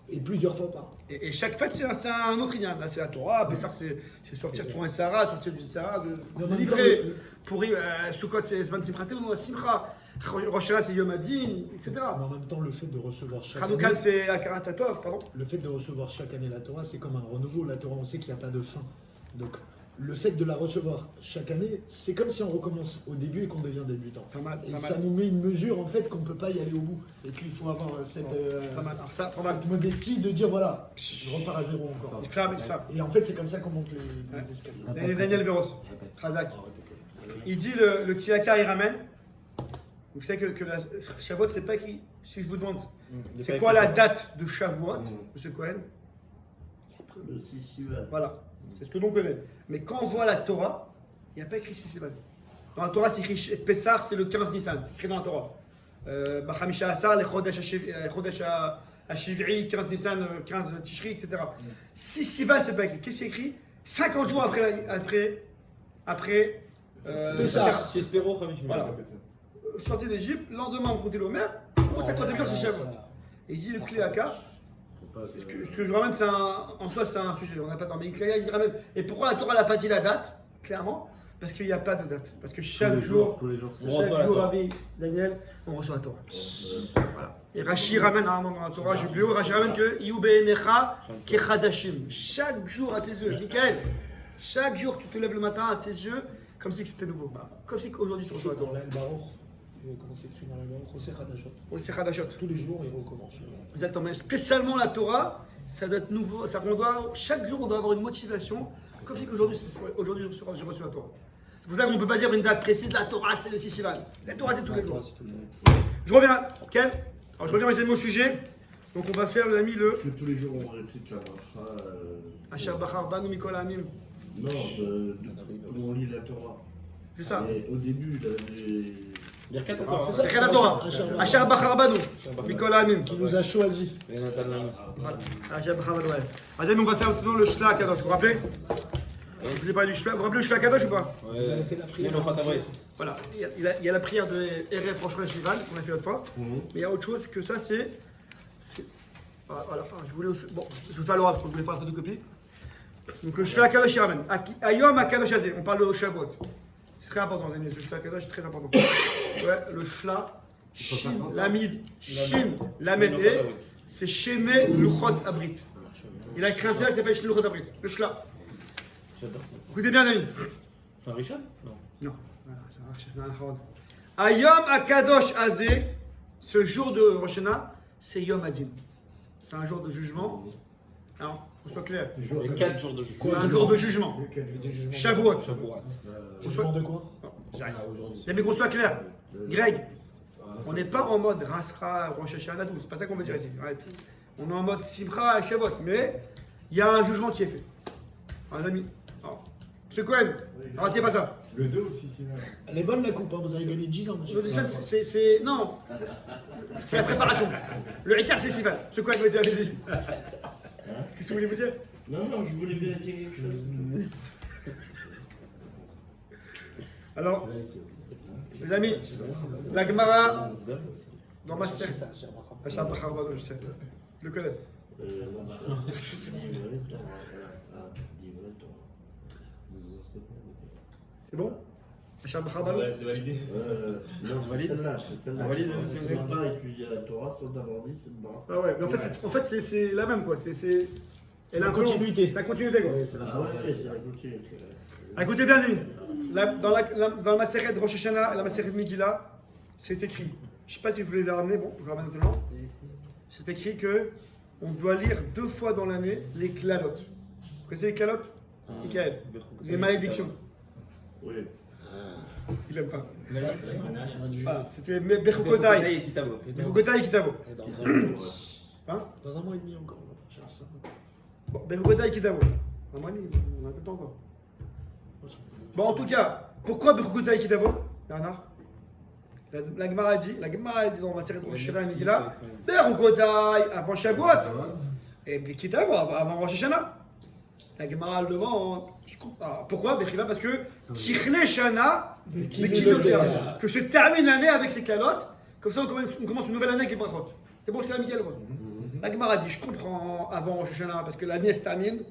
Et plusieurs fois par an. Et chaque fête, c'est un autre ignan. Là, c'est la Torah. Pessah, c'est sortir de son Sarah, sortir du Sarah, de livrer. Pour Sukkot, c'est Zman Simchate ou Simcha. Rosh Hashanah, c'est Yom Hadin, etc. Mais en même temps, le fait de recevoir chaque Hanouka, année, c'est Akarat Tatov, pardon. le fait de recevoir chaque année la Torah, c'est comme un renouveau. La Torah, on sait qu'il n'y a pas de fin. Donc, le fait de la recevoir chaque année, c'est comme si on recommence au début et qu'on devient débutant. Pas mal, Et pas ça mal. nous met une mesure en fait qu'on ne peut pas y aller au bout. Et qu'il faut avoir cette, Pas mal. Alors ça, pas mal. cette modestie de dire voilà, je repars à zéro encore. Il flamme. Et en fait, c'est comme ça qu'on monte les escaliers. Et Daniel Beros, Razak. Il dit le Kiyaka, il ramène. Vous savez que la Shavuot, c'est pas écrit. Si je vous demande, c'est quoi la date de Shavuot, monsieur Cohen? Le 6 Sivan. Voilà, c'est ce que l'on connaît. Mais quand on voit la Torah, il n'y a pas écrit Sivan. Dans la Torah, c'est écrit Pessah, c'est le 15 Nissan. C'est écrit dans la Torah. Bachamisha Asar, les Chodesh Hashivri, 15 Nissan, 15 Tishri, etc. Si Sivan, c'est pas écrit. Qu'est-ce qui est écrit? 50 jours après Pessah. C'est Spéro, Khamish. Voilà. Sorti d'Égypte, lendemain on comptait l'Omer, au 50e jour c'est Shavuot. Et il dit le Kléaka, ce que je ramène, en soi c'est un sujet, on n'a pas de temps, mais le Kléaka il ramène. Et pourquoi la Torah n'a pas dit la date? Clairement, parce qu'il n'y a pas de date. Parce que chaque jour, Rabbi Daniel, on reçoit la Torah. Voilà. Et Rashi ramène à un moment dans la Torah, j'ai oublié, Rashi ramène que Iubeinecha Kechadashim. Chaque jour à tes yeux, Mikaël, chaque jour tu te lèves le matin à tes yeux, comme si c'était nouveau. Comme si aujourd'hui tu reçois la Dans Torah. l'Al-Baruch, comment c'est écrit dans l'Al-Baruch? Oseh Hadashot. Oh, c'est Khadashot. Tous les jours, il recommence. Exactement. Mais spécialement la Torah, ça doit être nouveau. Chaque jour, on doit avoir une motivation. Comme si aujourd'hui, je reçois la Torah. C'est pour ça qu'on ne peut pas dire une date précise. La Torah, c'est le 6 Sivan. La Torah, c'est tous les jours. Je reviens. Ken. Alors, je reviens aux au sujet. Donc, on va faire, les amis, le. Parce que tous les jours on récite la bracha. Asher Bachar Banu Mikol Amim. Non, où on lit la Torah. C'est ça. Et au début, Il y a 4 Torah. C'est ça. C'est la Torah. Asher Bachar Banu Mikol Amim. Qui nous a choisi. Et Nathan Lamy. Voilà. Asher Bachar Banu. Alors, on va faire maintenant le Shla Kadosh. Vous vous rappelez? Je vous ai parlé du Shla. Vous vous rappelez le Shla Kadosh ou pas? Ouais. Vous avez fait la prière. Voilà, il y a la prière de R.F. Franchement Shival qu'on a fait l'autre fois, mais il y a autre chose que ça, c'est. Voilà, je voulais aussi. Bon, je vous fais à l'oral parce que je voulais faire la photocopie. Donc le Shva Kadosh Yiramen. Ayom Akadosh Hazé, on parle de Shavuot. C'est très important, les amis, le Shva Kadosh, c'est très important. Ouais, le Shla, Shin, Lamid, Shin, Lamed, c'est Shene Luchot Abrit. Il a écrit un seller qui s'appelle Shene Luchot Abrit, le Shla. Écoutez bien, amis. C'est un Richard? Non. Non, voilà, ça marche. C'est un Achron. Ayom Akadosh Azé, ce jour de Rosh Hashanah, c'est Yom Adin. C'est un jour de jugement. Alors, qu'on soit clair. Les 4 jours de jugement. C'est un jour de jugement. Shavuot. Jugement de quoi? J'arrive. Mais qu'on soit clair. Greg, on n'est pas en mode Rasra, Rosh Hashanah, tout. C'est pas ça qu'on veut dire ici. Arrête. On est en mode Simcha et Shavuot. Mais il y a un jugement qui est fait. Alors, les amis. Alors, Monsieur Cohen, arrêtez pas ça. Le 2 aussi, sinon. Elle est bonne la coupe, hein, vous avez gagné 10 ans, monsieur. Non, c'est la préparation. Le écart, c'est Sivan. Monsieur Cohen, vas-y, allez-y. Qu'est-ce que vous voulez vous dire? Non, je voulais vérifier quelque chose. Alors, les amis, la Gemara, dans ma serre, je sais, le connais. C'est bon? C'est validé. Non, celle-là. On valide, Je ne peux pas étudier la Torah sans avoir dit c'est bon. Ah ouais, mais en fait c'est la même quoi. C'est la continuité. C'est la continuité quoi. Ah ouais, c'est la continuité. Écoutez bien, les amis. Dans la Maseret de Rosh Hashanah et la Maseret de Megillah, c'est écrit. Je ne sais pas si je voulais la ramener, bon, je vais ramener maintenant. C'est écrit que on doit lire 2 fois dans l'année les klalot. Vous connaissez les klalot? Michael, les malédictions. Oui. Il n'aime pas. Ouais. Ah, c'était Bechukotai. et Kitavo. Bechukotai et Kitavo. Et dans un mois. Hein? Dans un mois et demi encore, on va pas chercher ça. Bon, Bechukotai et Kitavo. Un mois et demi, on a tout le temps encore. Bon, en tout cas, pourquoi Bechukotai et Kitavo, Bernard? La Gemara dit dans la série de Rosh Hashanah et Megillah, Bechukotai avant Shavuot. Et Kitavo avant Rosh Hashanah. La Gemara le demande. Pourquoi? Parce que Tichle Shana, que se termine l'année avec ses calottes, comme ça on commence une nouvelle année avec les brachot. C'est bon, je l'ai mis quel mot? La Gemara dit, je comprends avant Rosh Hashanah parce que l'année se termine,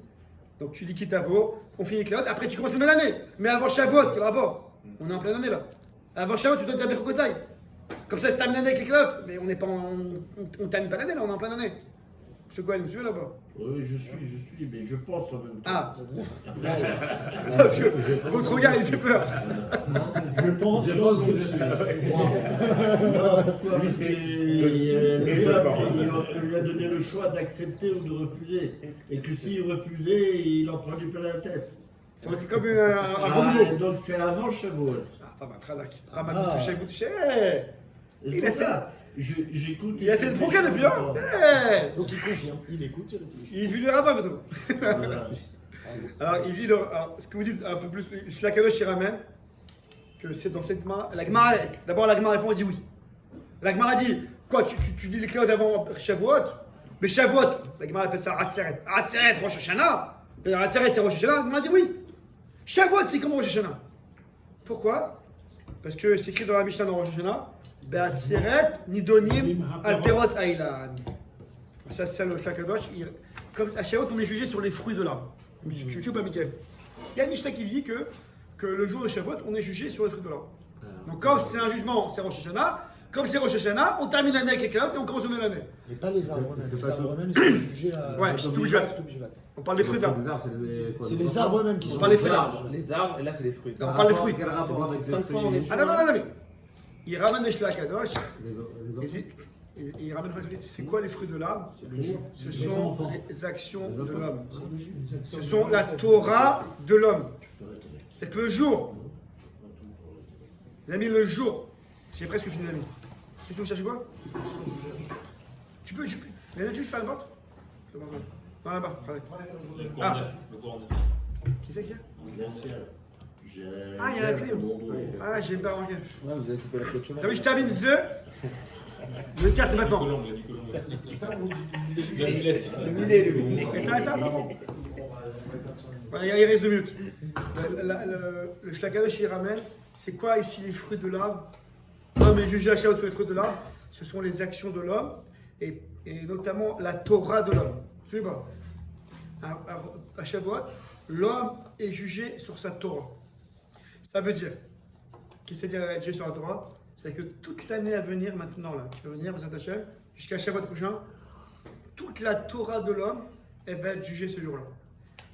donc tu dis Kitavo, on finit les calottes, après tu commences une nouvelle année. Mais avant Shavuot, quel rapport? On est en pleine année là. Avant Shavuot, tu dois dire Bechukotai. Comme ça se termine l'année avec les calottes, mais on n'est pas on termine pas l'année là, on est en pleine année. Monsieur Cohen, vous suivez là-bas? Oui, je suis, mais je pense en même temps. Ah, parce que votre regard il fait peur. Je pense que je suis. Non, pourquoi? Parce que le peuple, il lui a donné le choix d'accepter ou de refuser. Et que s'il refusait, il en prenait plein la tête. C'est comme un renouveau. Donc c'est avant Shavuot. Ah, pas mal, Tradak. Vous touchez. Il a fait. J'écoute. Il a fait le progrès depuis là. Donc il confirme, il écoute, il réfléchit. Il ne verra pas maintenant. Voilà. Alors, il dit, alors, ce que vous dites un peu plus, Shlakadosh il ramène, que c'est dans cette main. La Gemara, d'abord la Gemara répond, il dit oui. La Gemara dit, quoi, tu dis les clés avant Shavuot? Mais Shavuot, la Gemara appelle ça Atzeret. Atzeret, Rosh Hashanah. Atzeret, c'est Rosh Hashanah. La Gemara dit oui. Shavuot, c'est comme Rosh Hashanah. Pourquoi? Parce que c'est écrit dans la Mishnah dans Rosh Hashanah, Be'atzeret, Nidonim, Alperot, Ailan. Ça, c'est le Shlakadosh. Comme à Shavuot, on est jugé sur les fruits de l'arbre. Tu sais pas, Mickaël? Il y a une Mishnah qui dit que le jour de Shavuot, on est jugé sur les fruits de l'arbre. Donc, comme c'est un jugement, c'est Rosh Hashanah. Comme c'est Rosh Hashanah, on termine l'année avec les calottes et on commence une nouvelle année. Mais pas les arbres eux-mêmes. Les arbres eux-mêmes, ils sont jugés à. Ouais, c'est tout Shvat. On parle des fruits d'arbres. C'est les arbres eux-mêmes qui On sont. parle des fruits d'arbres. Les arbres, et là c'est les fruits. On parle des fruits. Quel rapport avec 5 fois on est. Ah non, mais il ramène les Shlakadosh. Il ramène c'est quoi les fruits de l'arbre? Ce sont les actions de l'homme. Ce sont la Torah de l'homme. C'est que le jour, les amis, le jour, j'ai presque fini l'ami. Tu veux chercher quoi? Tu peux, mais là-dessus, je fais le ventre? Non, là-bas. Le courant neuf. Qui c'est qui a? Bien sûr. Ah, il y a la clé. Ah, j'ai pas remarqué. Ouais, vous avez coupé la queue de cheval. T'as vu, je termine le cas, c'est maintenant. Attends. Il reste 2 minutes. Le Shlakadosh, il ramène. C'est quoi ici les fruits de l'arbre? L'homme est jugé à Shavuot sur les fruits de l'arbre. Ce sont les actions de l'homme et notamment la Torah de l'homme. Tu sais pas? À Shavuot, l'homme est jugé sur sa Torah. Ça veut dire, qu'est-ce que c'est jugé sur la Torah? C'est que toute l'année à venir maintenant, là, qui va venir, jusqu'à Shavuot prochain, toute la Torah de l'homme, elle va être jugée ce jour-là.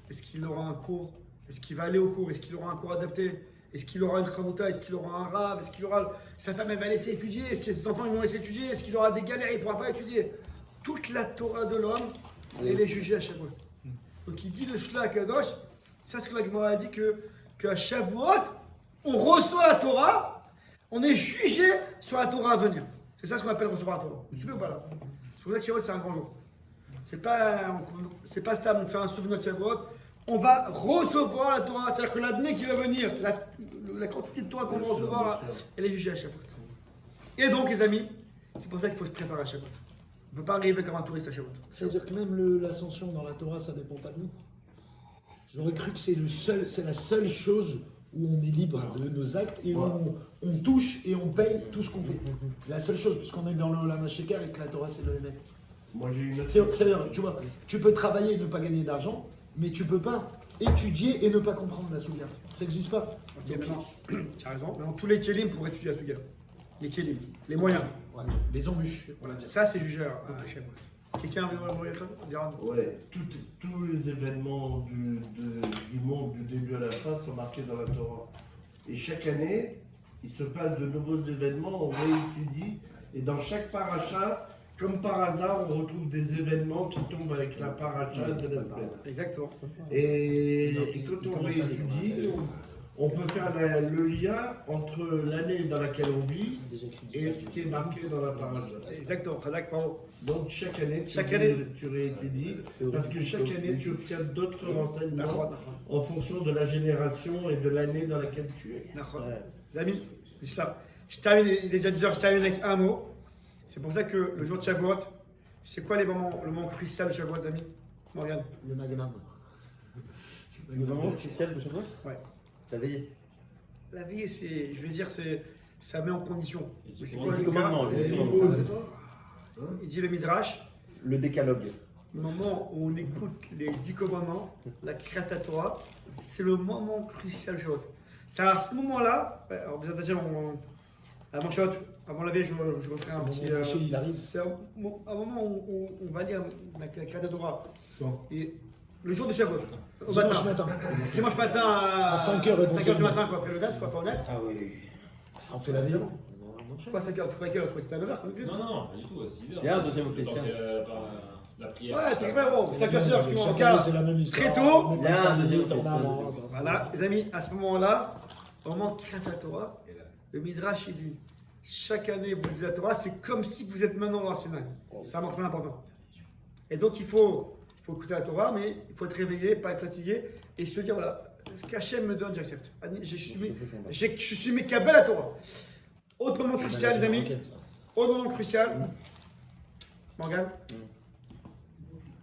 Est-ce qu'il aura un cours? Est-ce qu'il va aller au cours? Est-ce qu'il aura un cours adapté? Est-ce qu'il aura une chavouta? Est-ce qu'il aura un rave? Est-ce qu'il aura... Sa femme, elle va laisser étudier? Est-ce que ses enfants, ils vont laisser étudier? Est-ce qu'il aura des galères? Il ne pourra pas étudier. Toute la Torah de l'homme, elle est jugée à Shavuot. Donc il dit le Shla Kadosh, c'est ce que la Gemara a dit qu'à Shavuot, on reçoit la Torah, on est jugé sur la Torah à venir. C'est ça ce qu'on appelle recevoir la Torah. Vous suivez ou pas là? C'est pour ça que Shavuot, c'est un grand jour. C'est pas stable, on fait un souvenir de Shavuot. On va recevoir la Torah, c'est-à-dire que l'année qui va venir, la quantité de Torah qu'on va recevoir, elle est jugée à Shavuot. Et donc, les amis, c'est pour ça qu'il faut se préparer à Shavuot. On ne peut pas arriver comme un touriste à Shavuot. C'est-à-dire que même l'ascension dans la Torah, ça ne dépend pas de nous. J'aurais cru que c'est la seule chose où on est libre de nos actes et où on touche et on paye tout ce qu'on fait. La seule chose, puisqu'on est dans le Olam HaSheker et que la Torah, c'est le Hémet. Moi j'ai une C'est-à-dire, tu vois, tu peux travailler et ne pas gagner d'argent, mais tu peux pas étudier et ne pas comprendre la Souga. Ça n'existe pas. Ok, maintenant, tu as raison. Maintenant, tous les kélim pour étudier la Souga. Les kélim, les moyens. Ouais, les embûches. Voilà. Ça, c'est jugé à Shavuot. Quelqu'un a envie Ouais, tous les événements du monde du début à la fin sont marqués dans la Torah. Et chaque année, il se passe de nouveaux événements, on réétudie, et dans chaque paracha, comme par hasard, on retrouve des événements qui tombent avec la paracha de la semaine. Exactement. Et quand on réétudie, on peut faire le lien entre l'année dans laquelle on vit et ce qui est marqué dans la paracha. Exactement. Bravo. Donc chaque année, tu réétudies, parce que chaque année, tu obtiens d'autres renseignements en fonction de la génération et de l'année dans laquelle tu es. Les amis, je termine, il est déjà 10h, je termine avec un mot. C'est pour ça que le jour de Shavuot, c'est quoi le moment crucial de Shavuot, les amis? Morgane. Le Magnum. Le moment crucial de Shavuot? Ouais. La veillée. La vie, c'est, je vais dire, ça met en condition. C'est quoi Les le cas? commandements. Il dit le Midrash, Le décalogue. le moment où on écoute les 10 commandements, la Kriyat Torah, c'est le moment crucial de Shavuot. C'est à ce moment-là, alors bien déjà, avant Shavuot, avant la veille, je referai un petit. Il arrive. C'est un moment où on va lire la Kriyat Torah. Et le jour de Shavuot, au Dimanche matin. Dimanche matin à 5h du matin, quoi, après le net, quoi, pas honnête. Ah oui. On fait la veille. Pas 5h, tu croyais quelle heure? C'était à 9h, comme Non, pas du tout, à 6h. Il y a un deuxième officiel. La prière. Ouais, c'est vrai, bon, 5h, 6h, parce qu'en Chaque cas, année, c'est la même histoire. très tôt. On met Il y a pas un de deuxième minutes en officiel. avance. Voilà, les amis, à ce moment-là, au moment de Kriyat Torah, le Midrash, il dit, chaque année, vous lisez la Torah, c'est comme si vous êtes maintenant dans l'arsenal. C'est un très important. Et donc, il faut écouter la Torah, mais il faut être réveillé, pas être fatigué, et se dire, voilà, ce qu'Hachem me donne, j'accepte. Je suis mes kabel à Torah. Autre moment crucial, les amis. Autre moment crucial. Morgane.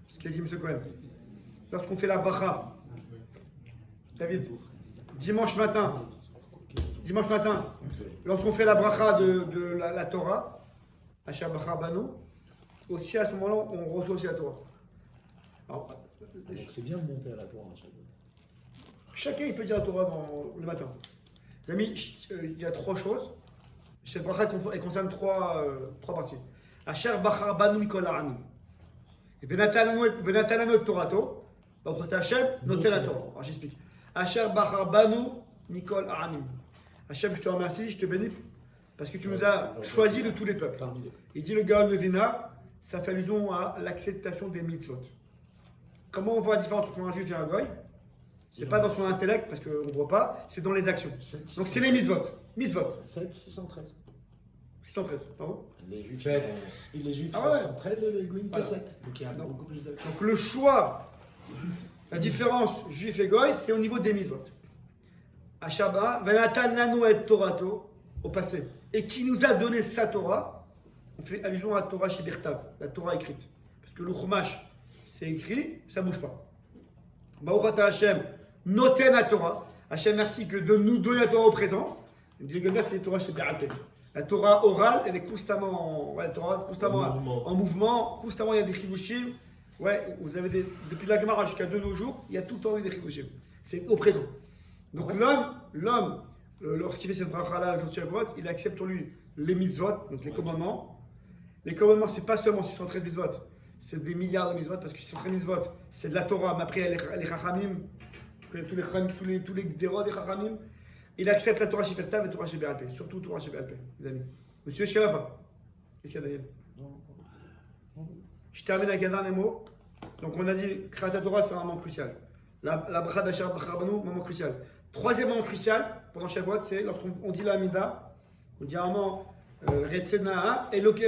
Ce qu'a dit M. Cohen. Lorsqu'on fait la bracha, David, dimanche matin, lorsqu'on fait la bracha de la Torah, Asher Bracha Banu, aussi à ce moment-là, on reçoit aussi la Torah. Alors, Donc c'est bien de monter à la Torah. chacun il peut dire la Torah le matin. Les amis, il y a 3 choses. Cette bracha elle concerne 3 parties. Asher Bracha Banu Mikol Ha'anim. Venatananu Torato. Baruch Hashem, notez la Torah. Alors j'explique. Asher Bracha Banu Mikol Ha'anim. Hashem, je te remercie, je te bénis parce que tu nous as choisis de tous les peuples. Il dit le Gaon de Vina, ça fait allusion à l'acceptation des mitzvot. Comment on voit la différence entre un juif et un goy? C'est pas dans son intellect, parce qu'on ne voit pas, c'est dans les actions. Donc c'est les mitzvot. 7, 613. 613, pardon. Les juifs, les juifs Ah ouais. 613 et les goïms que Voilà. 7. Donc il y a beaucoup plus d'actions. Donc le choix, la différence juif et goy, c'est au niveau des mitzvot. À Shabbat, Venatan nanu et Torato, au passé. Et qui nous a donné sa Torah? On fait allusion à la Torah chez Birtav, la Torah écrite. Parce que le Chumash, c'est écrit, ça ne bouge pas. Baruch Ata Hashem, noten la Torah. Hashem, merci que de nous donner la Torah au présent. Il me dit, le c'est la Torah chez Birtav. La Torah orale, elle est constamment, en mouvement. Constamment, il y a des chidushim. Ouais, vous avez depuis la Gemara jusqu'à de nos jours, il y a tout le temps eu des chidushim. C'est au présent. Donc l'homme, lorsqu'il fait cette bracha-là, le jour de Shavuot, il accepte pour lui les mitzvot, donc les commandements. Les commandements, c'est pas seulement 613 mitzvot, c'est des milliards de mitzvot, parce que si on fait mitzvot, c'est de la Torah, mais après, les chachamim, tous les dérots des chachamim, il accepte la Torah Shipertav et la Torah Shiberalpé, surtout Torah Shiberalpé, les amis. Monsieur, est-ce qu'il y a pas? Qu'est-ce qu'il y a, Daniel? Je termine avec un dernier mot. Donc, on a dit, Kriyat Torah, c'est un moment crucial. La bracha d'Asher Bacharabanu, moment crucial. Troisième moment crucial, pendant Shavuot, c'est lorsqu'on dit la Amida, on dit un moment, Retzena, Eloke,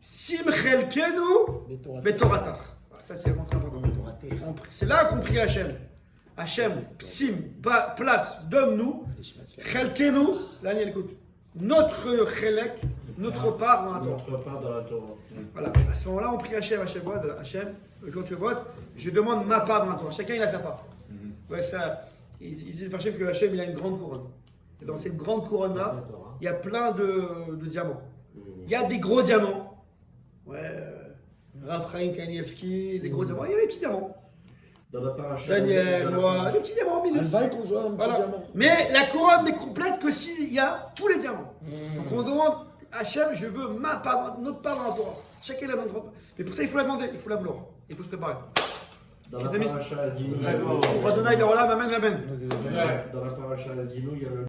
Sim Chelkenu, Betoratar. Ça, c'est vraiment très important. C'est là qu'on prie Hachem. Hachem, Psim, place, donne-nous, Chelkenu, là, écoute, notre Chelek, notre part dans la Torah. Notre part dans la Torah. Voilà, à ce moment-là, on prie Hachem, Hachem, le jour où tu votes, je demande ma part dans la Torah. Chacun, il a sa part. Ouais, ça, ils disent Hachem que Hachem, il a une grande couronne. Et dans cette grande couronne-là, il y a plein de diamants. Il y a des gros diamants. Ouais, Raphaël Kanievski, les gros diamants. Il y a des petits diamants. Dans la paracha. Daniel, moi, des petits diamants minus. qu'on soit un petit Voilà. diamant. Mais la couronne n'est complète que s'il y a tous les diamants. Donc on demande Hachem, je veux ma part, notre part dans la Torah. Chacun a la même part. Mais pour ça, il faut la demander, il faut la vouloir. Il faut se préparer. Dans la Les amis. paracha Azinu. Adonai, il est là, amen, amen. Dans la paracha Azinu, il y a le